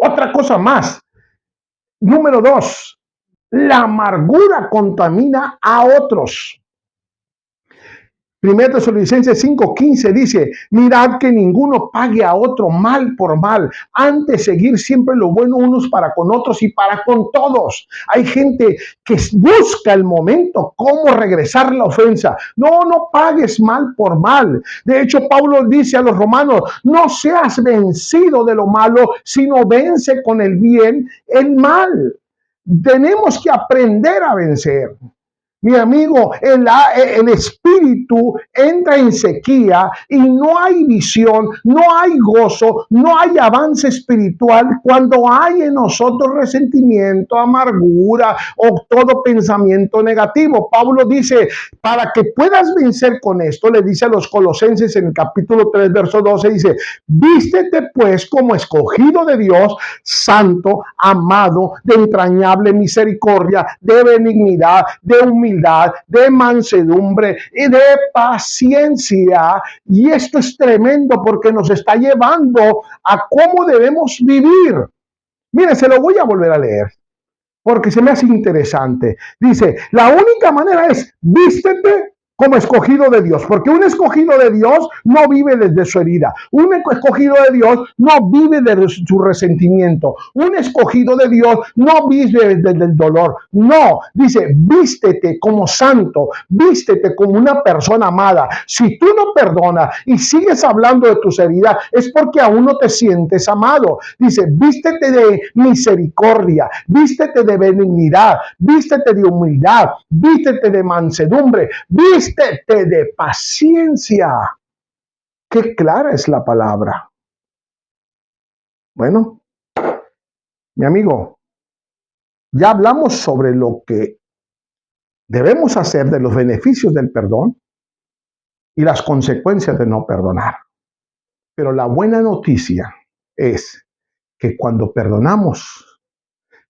Speaker 2: Otra cosa más, número 2, la amargura contamina a otros. 1 Tesalonicenses 5:15 dice, mirad que ninguno pague a otro mal por mal, antes seguir siempre lo bueno unos para con otros y para con todos. Hay gente que busca el momento cómo regresar la ofensa. No pagues mal por mal. De hecho, Pablo dice a los romanos, no seas vencido de lo malo, sino vence con el bien el mal. Tenemos que aprender a vencer. Mi amigo, el espíritu entra en sequía y no hay visión, no hay gozo, no hay avance espiritual cuando hay en nosotros resentimiento, amargura o todo pensamiento negativo. Pablo dice, para que puedas vencer con esto, le dice a los Colosenses en el capítulo 3, verso 12, dice, vístete pues como escogido de Dios, santo, amado, de entrañable misericordia, de benignidad, de humildad, de mansedumbre y de paciencia. Y esto es tremendo porque nos está llevando a cómo debemos vivir. Mire, se lo voy a volver a leer porque se me hace interesante. Dice, la única manera es vístete como escogido de Dios, porque un escogido de Dios no vive desde su herida, un escogido de Dios no vive desde su resentimiento, un escogido de Dios no vive desde el dolor, no, dice, vístete como santo, vístete como una persona amada. Si tú no perdonas y sigues hablando de tus heridas, es porque aún no te sientes amado. Dice, vístete de misericordia, vístete de benignidad, vístete de humildad, vístete de mansedumbre, vístete de paciencia. Qué clara es la palabra. Bueno, mi amigo, ya hablamos sobre lo que debemos hacer, de los beneficios del perdón y las consecuencias de no perdonar. Pero la buena noticia es que cuando perdonamos,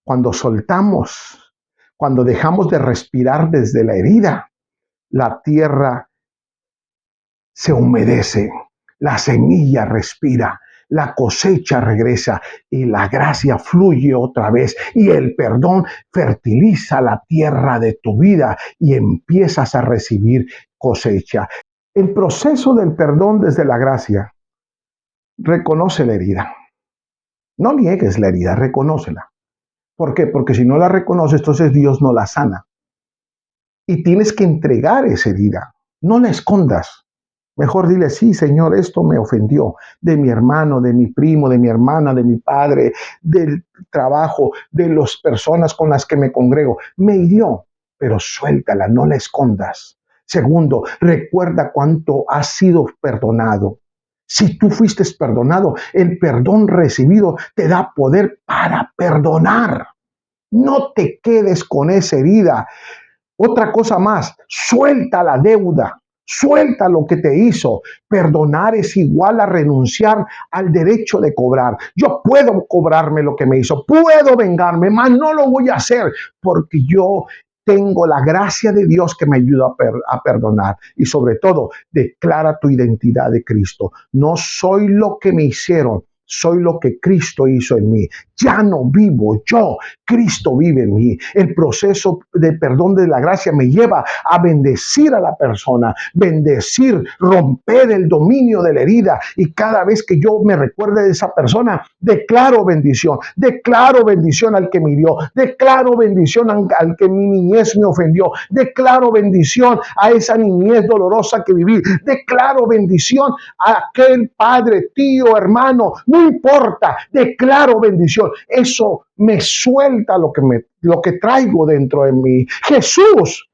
Speaker 2: cuando soltamos, cuando dejamos de respirar desde la herida, la tierra se humedece, la semilla respira, la cosecha regresa y la gracia fluye otra vez y el perdón fertiliza la tierra de tu vida y empiezas a recibir cosecha. El proceso del perdón desde la gracia, reconoce la herida. No niegues la herida, reconócela. ¿Por qué? Porque si no la reconoces, entonces Dios no la sana. Y tienes que entregar esa herida, no la escondas. Mejor dile, sí, Señor, esto me ofendió, de mi hermano, de mi primo, de mi hermana, de mi padre, del trabajo, de las personas con las que me congrego. Me hirió, pero suéltala, no la escondas. Segundo, recuerda cuánto has sido perdonado. Si tú fuiste perdonado, el perdón recibido te da poder para perdonar. No te quedes con esa herida. Otra cosa más, suelta la deuda. Suelta lo que te hizo. Perdonar es igual a renunciar al derecho de cobrar. Yo puedo cobrarme lo que me hizo, puedo vengarme, mas no lo voy a hacer porque yo tengo la gracia de Dios que me ayuda a perdonar. Y sobre todo, declara tu identidad de Cristo. No soy lo que me hicieron, soy lo que Cristo hizo en mí. Ya no vivo yo, Cristo vive en mí. El proceso de perdón de la gracia me lleva a bendecir a la persona, bendecir, romper el dominio de la herida. Y cada vez que yo me recuerde de esa persona, declaro bendición al que me hirió, declaro bendición al que mi niñez me ofendió, declaro bendición a esa niñez dolorosa que viví, declaro bendición a aquel padre, tío, hermano, no importa, declaro bendición. Eso me suelta lo que traigo dentro de mí. Jesús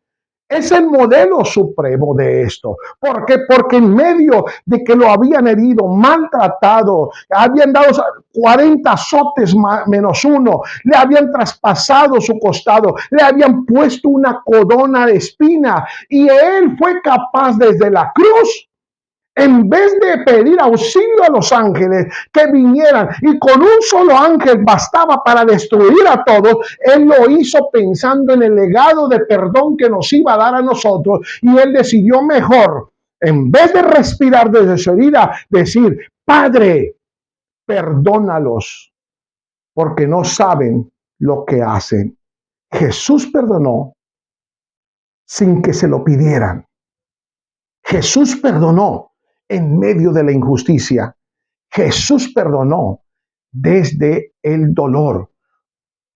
Speaker 2: es el modelo supremo de esto. ¿Por qué? Porque en medio de que lo habían herido, maltratado, habían dado 40 azotes menos uno, le habían traspasado su costado, le habían puesto una corona de espina, y él fue capaz desde la cruz, en vez de pedir auxilio a los ángeles que vinieran y con un solo ángel bastaba para destruir a todos, él lo hizo pensando en el legado de perdón que nos iba a dar a nosotros, y él decidió mejor, en vez de respirar desde su herida, decir: Padre, perdónalos porque no saben lo que hacen. Jesús perdonó sin que se lo pidieran. Jesús perdonó en medio de la injusticia. Jesús perdonó desde el dolor.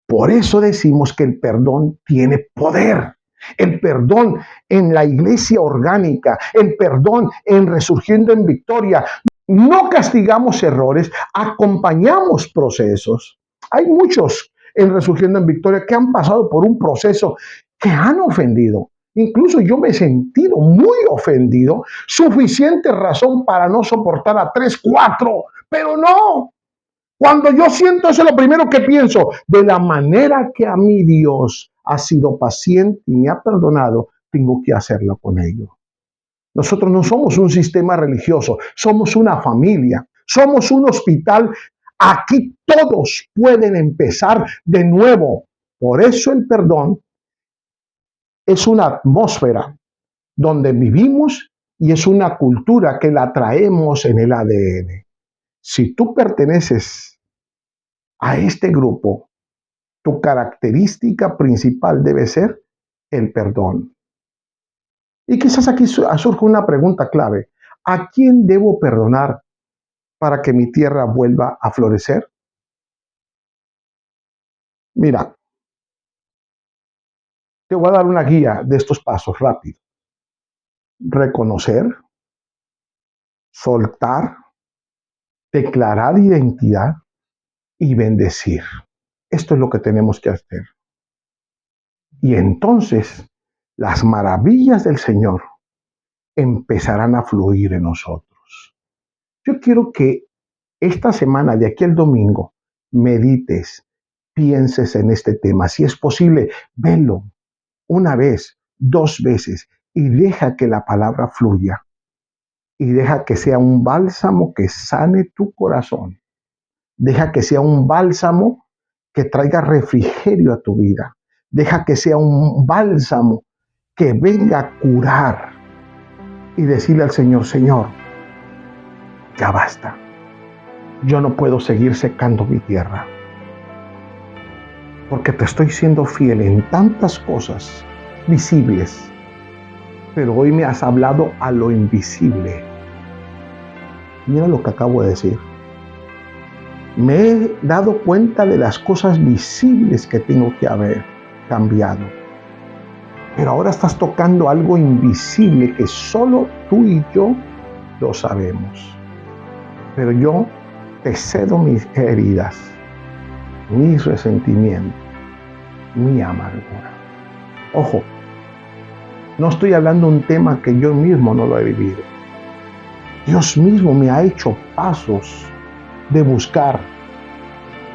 Speaker 2: Por eso decimos que el perdón tiene poder. El perdón en la iglesia orgánica, el perdón en Resurgiendo en Victoria. No castigamos errores, acompañamos procesos. Hay muchos en Resurgiendo en Victoria que han pasado por un proceso que han ofendido. Incluso yo me he sentido muy ofendido, suficiente razón para no soportar a 3, 4, pero no. Cuando yo siento eso, lo primero que pienso, de la manera que a mí Dios ha sido paciente y me ha perdonado, tengo que hacerlo con ellos. Nosotros no somos un sistema religioso, somos una familia, somos un hospital. Aquí todos pueden empezar de nuevo. Por eso el perdón es una atmósfera donde vivimos y es una cultura que la traemos en el ADN. Si tú perteneces a este grupo, tu característica principal debe ser el perdón. Y quizás aquí surge una pregunta clave. ¿A quién debo perdonar para que mi tierra vuelva a florecer? Mira, te voy a dar una guía de estos pasos rápidos. Reconocer, soltar, declarar identidad y bendecir. Esto es lo que tenemos que hacer. Y entonces las maravillas del Señor empezarán a fluir en nosotros. Yo quiero que esta semana, de aquí al domingo, medites, pienses en este tema. Si es posible, velo una vez, 2 veces y deja que la palabra fluya. Y deja que sea un bálsamo que sane tu corazón. Deja que sea un bálsamo que traiga refrigerio a tu vida. Deja que sea un bálsamo que venga a curar y decirle al Señor: Señor, ya basta. Yo no puedo seguir secando mi tierra, porque te estoy siendo fiel en tantas cosas visibles, pero hoy me has hablado a lo invisible. Mira lo que acabo de decir. Me he dado cuenta de las cosas visibles que tengo que haber cambiado. Pero ahora estás tocando algo invisible que solo tú y yo lo sabemos. Pero yo te cedo mis heridas, mis resentimientos, mi amargura. Ojo, no estoy hablando de un tema que yo mismo no lo he vivido. Dios mismo me ha hecho pasos de buscar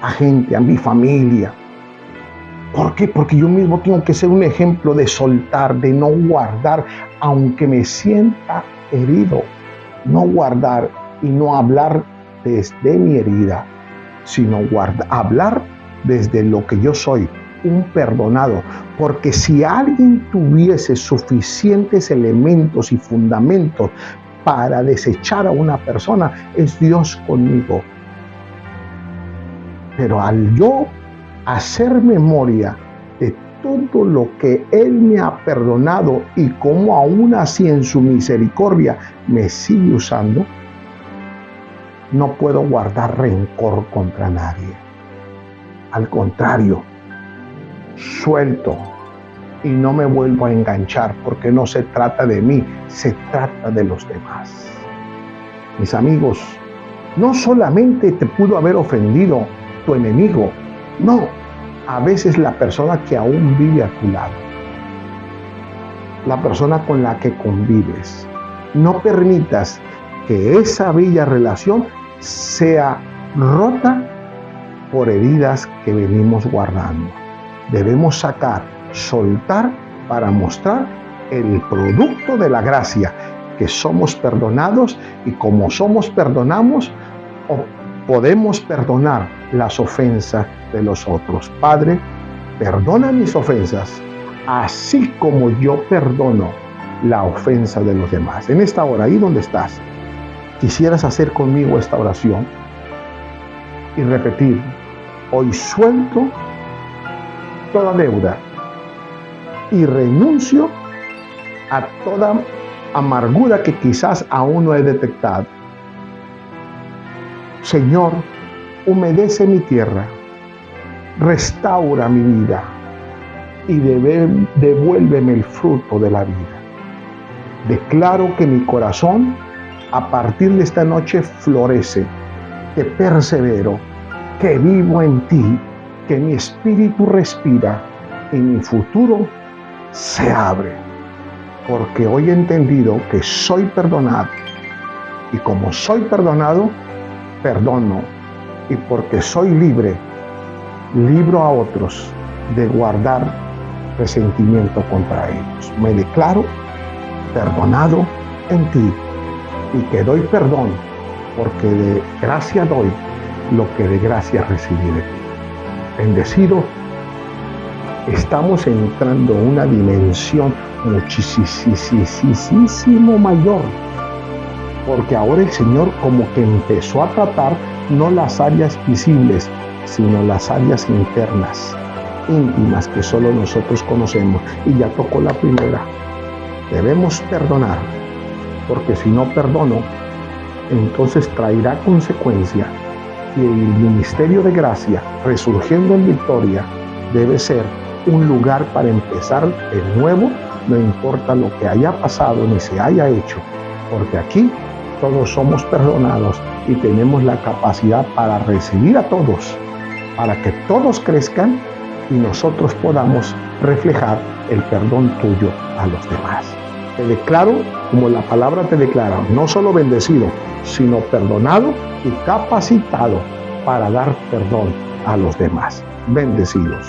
Speaker 2: a gente, a mi familia. ¿Por qué? Porque yo mismo tengo que ser un ejemplo de soltar, de no guardar, aunque me sienta herido. No guardar y no hablar desde mi herida, sino hablar desde lo que yo soy, un perdonado. Porque si alguien tuviese suficientes elementos y fundamentos para desechar a una persona, es Dios conmigo. Pero al yo hacer memoria de todo lo que Él me ha perdonado y cómo aún así en su misericordia me sigue usando, no puedo guardar rencor contra nadie. Al contrario, suelto y no me vuelvo a enganchar, porque no se trata de mí, se trata de los demás. Mis amigos, no solamente te pudo haber ofendido tu enemigo, no, a veces la persona que aún vive a tu lado, la persona con la que convives. No permitas que esa bella relación sea rota por heridas que venimos guardando. Debemos sacar, soltar para mostrar el producto de la gracia, que somos perdonados, y como somos perdonamos, podemos perdonar las ofensas de los otros. Padre, perdona mis ofensas, así como yo perdono la ofensa de los demás. En esta hora, ahí donde estás, quisieras hacer conmigo esta oración y repetir: hoy suelto toda deuda y renuncio a toda amargura que quizás aún no he detectado. Señor, humedece mi tierra, restaura mi vida y devuélveme el fruto de la vida. Declaro que mi corazón a partir de esta noche florece, que persevero, que vivo en ti, que mi espíritu respira y mi futuro se abre, porque hoy he entendido que soy perdonado, y como soy perdonado, perdono, y porque soy libre, libro a otros de guardar resentimiento contra ellos. Me declaro perdonado en ti y que doy perdón, porque de gracia doy lo que de gracia recibí de ti. Bendecido, estamos entrando en una dimensión muchísimo mayor, porque ahora el Señor como que empezó a tratar no las áreas visibles, sino las áreas internas, íntimas, que solo nosotros conocemos. Y ya tocó la primera. Debemos perdonar, porque si no perdono, entonces traerá consecuencia. Y el ministerio de gracia, resurgiendo en victoria, debe ser un lugar para empezar de nuevo, no importa lo que haya pasado ni se haya hecho, porque aquí todos somos perdonados y tenemos la capacidad para recibir a todos, para que todos crezcan y nosotros podamos reflejar el perdón tuyo a los demás. Te declaro, como la palabra te declara, no solo bendecido, sino perdonado y capacitado para dar perdón a los demás. Bendecidos.